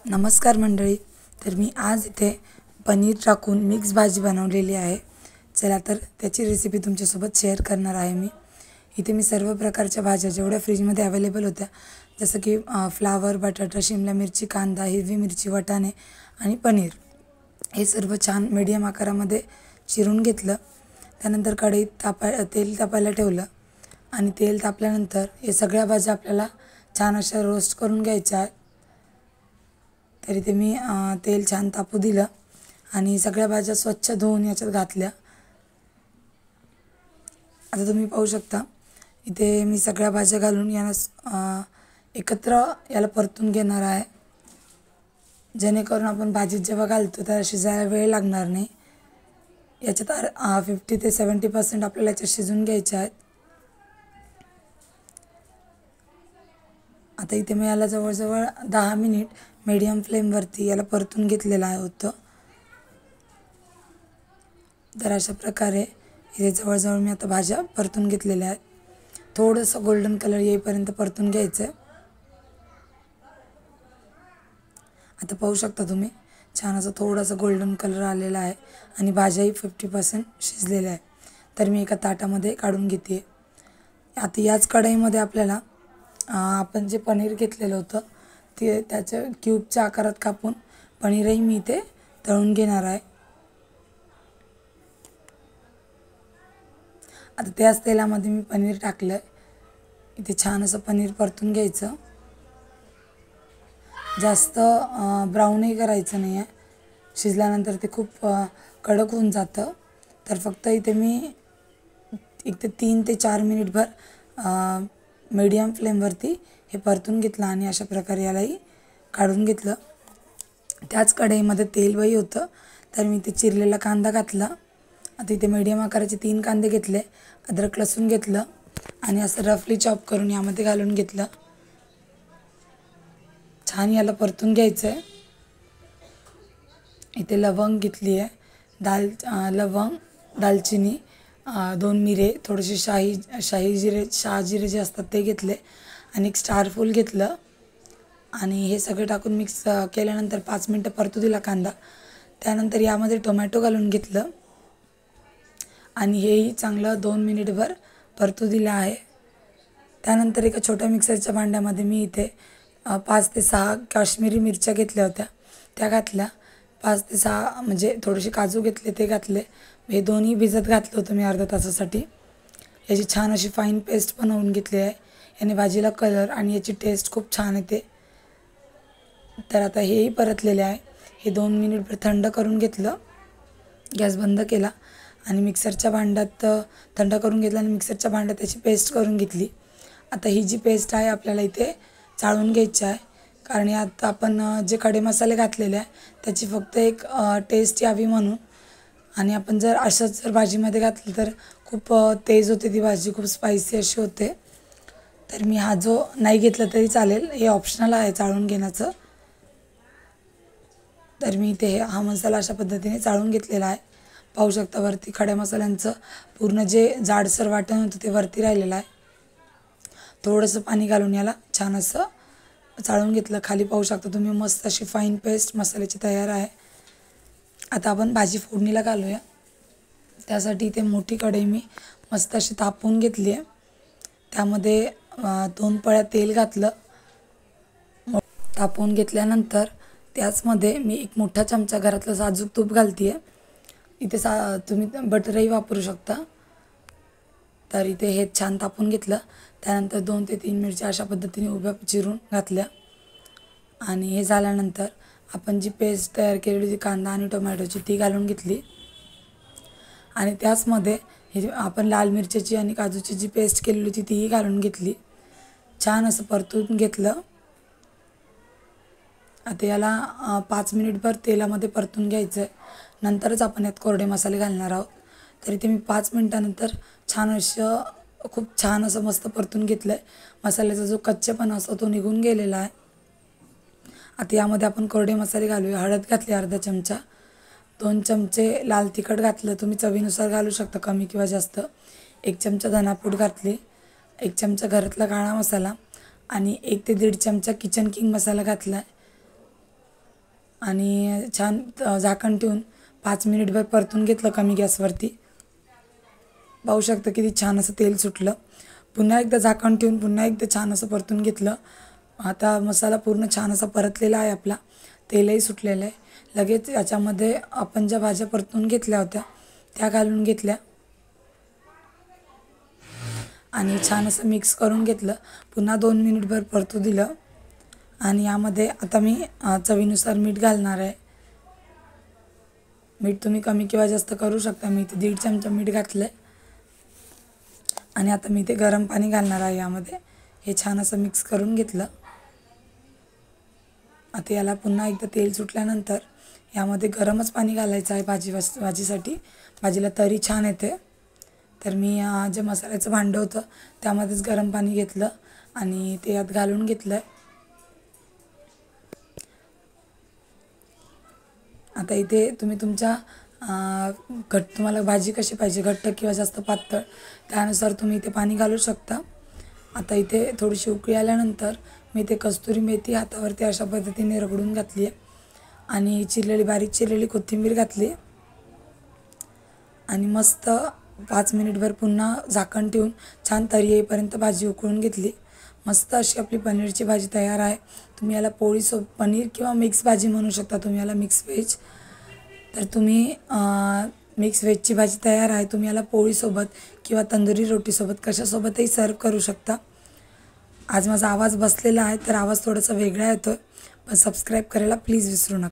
नमस्कार मंडळी. तर मी आज इथे पनीर टाकून मिक्स भाजी बनवलेली आहे. चला तर त्याची रेसिपी तुमच्यासोबत शेअर करणार आहे मी. इथे मी सर्व प्रकारच्या भाज्या जेवढ्या फ्रीजमध्ये अवेलेबल होत्या, जसं की फ्लावर, बटाटा, शिमला मिरची, कांदा, हिरवी मिरची, वाटाणे आणि पनीर, हे सर्व छान मीडियम आकारामध्ये चिरून घेतलं. त्यानंतर कढईत तेल तापायला ठेवलं आणि तेल तापल्यानंतर हे सगळ्या भाज्या आपल्याला छान अशा रोस्ट करून घ्यायच्या आहेत. तर इथे मी तेल छान तापू दिलं आणि सगळ्या भाज्या स्वच्छ धुवून याच्यात घातल्या. आता तुम्ही पाहू शकता इथे मी सगळ्या भाज्या घालून याला एकत्र परतून घेणार आहे, जेणेकरून आपण भाजीत जेव्हा घालतो त्याला शिजायला वेळ लागणार नाही. याच्यात 50 ते 70% आपल्याला याच्यात शिजून घ्यायचे आहेत. आता इथे मी याला जवळजवळ 10 मिनिट मीडियम फ्लेमवरती याला परतून घेतलेलं होतं. तर अशा प्रकारे इथे जवळजवळ मी आता भाज्या परतून घेतलेल्या आहेत. थोडंसं गोल्डन कलर येईपर्यंत परतून घ्यायचं आहे. आता पाहू शकता तुम्ही छान असं थोडंसं गोल्डन कलर आलेला आहे आणि भाज्याही 50% शिजलेल्या आहे. तर मी एका ताटामध्ये काढून घेते. आता याच कढईमध्ये आपल्याला आपण जे पनीर घेतलेलं होतं ते त्याच्या क्यूबच्या आकारात कापून पनीरही मी इथे तळून घेणार आहे. आता त्याच तेलामध्ये मी पनीर टाकलं आहे. इथे छान असं पनीर परतून घ्यायचं. जास्त ब्राऊनही करायचं नाही आहे, शिजल्यानंतर ते खूप कडक होऊन जातं. तर फक्त इथे मी 3 ते 4 मिनिटभर मीडियम फ्लेमवरती हे परतून घेतलं आणि अशा प्रकारे यालाही काढून घेतलं. त्याच कढईमध्ये तेलही होतं, तर मी ते चिरलेला कांदा घातला. आता इथे मीडियम आकाराचे 3 कांदे घेतले, अद्रक लसूण घेतलं आणि असं रफली चॉप करून यामध्ये घालून घेतलं. छान याला परतून घ्यायचं आहे. इथे लवंग घेतली आहे, लवंग, दालचिनी, 2 मिरे, थोडेसे शहाजिरे जे असतात ते घेतले आणि एक स्टार फूल घेतलं आणि हे सगळं टाकून मिक्स केल्यानंतर 5 मिनटं परतू दिला कांदा. त्यानंतर यामध्ये टोमॅटो घालून घेतलं आणि हेही चांगलं 2 मिनिटभर परतू दिलं आहे. त्यानंतर एका छोट्या मिक्सरच्या भांड्यामध्ये मी इथे 5 ते 6 काश्मीरी मिरच्या घेतल्या होत्या, त्या घातल्या. 5 ते 6 म्हणजे थोडेसे काजू घेतले ते घातले. हे दोन्ही भिजत घातलं होतं मी अर्ध्या तासासाठी. याची छान अशी फाईन पेस्ट बनवून घेतली आहे. याने भाजीला कलर आणि याची टेस्ट खूप छान येते. तर आता हेही परतलेले आहे. हे 2 मिनिटभर थंड करून घेतलं, गॅस बंद केला आणि मिक्सरच्या भांड्यात थंड करून घेतलं आणि मिक्सरच्या भांड्यात त्याची पेस्ट करून घेतली. आता ही जी पेस्ट आहे आपल्याला इथे चाळून घ्यायची आहे, कारण यात आपण जे खडे मसाले घातलेले आहे त्याची फक्त एक टेस्ट यावी म्हणून. आणि आपण जर असंच भाजीमध्ये घातलं तर खूप तेज होते ती भाजी, खूप स्पायसी अशी होते. तर मी हा जो नाही घेतला तरी चालेल, हे ऑप्शनल आहे चाळून घेण्याचं. तर मी इथे हा मसाला अशा पद्धतीने चाळून घेतलेला आहे. पाहू शकता वरती खड्या मसाल्यांचं पूर्ण जे जाडसर वाटण होतं ते वरती राहिलेलं आहे. थोडंसं पाणी घालून याला छान असं चाळून घेतलं. खाली पाहू शकता तुम्ही मस्त अशी फाईन पेस्ट मसाल्याची तयार आहे. आता आपण भाजी फोडणीला घालूया. त्यासाठी इथे मोठी कढई मी मस्त अशी तापवून घेतली आहे. त्यामध्ये 2 पळ्या तेल घातलं. तापवून घेतल्यानंतर त्याचमध्ये मी एक मोठा चमचा घरातलं साजूक तूप घालते आहे. इथे तुम्ही बटरही वापरू शकता. तर इथे हे छान तापून घेतलं. त्यानंतर 2 ते 3 मिरच्या अशा पद्धतीने उभ्या चिरून घातल्या आणि हे झाल्यानंतर आपण जी पेस्ट तयार केलेली होती कांदा आणि टोमॅटोची ती घालून घेतली आणि त्याचमध्ये हे आपण लाल मिरच्याची आणि काजूची जी पेस्ट केलेली होती तीही घालून घेतली. छान असं परतून घेतलं. आता याला 5 मिनिटभर तेलामध्ये परतून घ्यायचं आहे. नंतरच आपण यात कोरडे मसाले घालणार आहोत. तर इथे मी 5 मिनिटानंतर खूप छान असं मस्त परतून घेतलं आहे. मसाल्याचा जो कच्चेपणा असतो तो निघून गेलेला आहे. आता यामध्ये आपण कोरडे मसाले घालूया. हळद घातली अर्धा चमचा, 2 चमचे लाल तिखट घातलं, तुम्ही चवीनुसार घालू शकता कमी किंवा जास्त. 1 चमचा धनापूड घातली, 1 चमचा घरातला काळा मसाला आणि 1 ते 1.5 चमचा किचन किंग मसाला घातला आहे. आणि छान झाकण ठेवून 5 मिनिटभर परतून घेतलं कमी गॅसवरती. पाहू शकता किती छान असं तेल सुटलं. पुन्हा एकदा झाकण ठेवून पुन्हा एकदा छान असं परतून घेतलं. आता मसाला पूर्ण छान असा परतलेला आहे आपला, तेलही सुटलेलं आहे. लगेच याच्यामध्ये आपण ज्या भाज्या परतून घेतल्या होत्या त्या घालून घेतल्या आणि छान असं मिक्स करून घेतलं. पुन्हा 2 मिनिटभर परतू दिलं आणि यामध्ये आता मी चवीनुसार मीठ घालणार आहे. मीठ तुम्ही कमी किंवा जास्त करू शकता. मी इथे 1.5 चमचा मीठ घातलं आहे आणि आता मी ते गरम पाणी घालणार आहे यामध्ये. हे छान असं मिक्स करून घेतलं. आता याला पुन्हा एकदा तेल सुटल्यानंतर यामध्ये गरमच पाणी घालायचं आहे भाजीसाठी. भाजीला तरी छान येते. तर मी जे मसाल्याचं भांडं होतं त्यामध्येच गरम पाणी घेतलं आणि ते यात घालून घेतलं आहे. आता इथे तुम्ही तुमच्या तुम्हाला भाजी कशी पाहिजे, घट्ट किंवा जास्त पातळ, त्यानुसार तुम्ही इथे पाणी घालू शकता. आता इथे थोडीशी उकळी आल्यानंतर मी ते कस्तुरी मेथी हातावरती अशा पद्धतीने रगडून घातली आहे आणि बारीक चिरलेली कोथिंबीर घातली आणि मस्त 5 मिनिटभर पुन्हा झाकण ठेवून छान तरी येईपर्यंत भाजी उकळून घेतली. मस्त अशी आपली पनीरची भाजी तयार आहे. तुम्ही याला पनीर किंवा मिक्स भाजी म्हणू शकता. तुम्ही याला मिक्स व्हेज, तर तुम्ही मिक्स व्हेजची भाजी तयार आहे. तुम्ही याला पोळीसोबत किंवा तंदुरी रोटीसोबत कशासोबतही सर्व करू शकता. आज माझा आवाज बसलेला आहे तर आवाज थोडासा वेगळा येतो, पण सबस्क्राईब करायला प्लीज विसरू नका.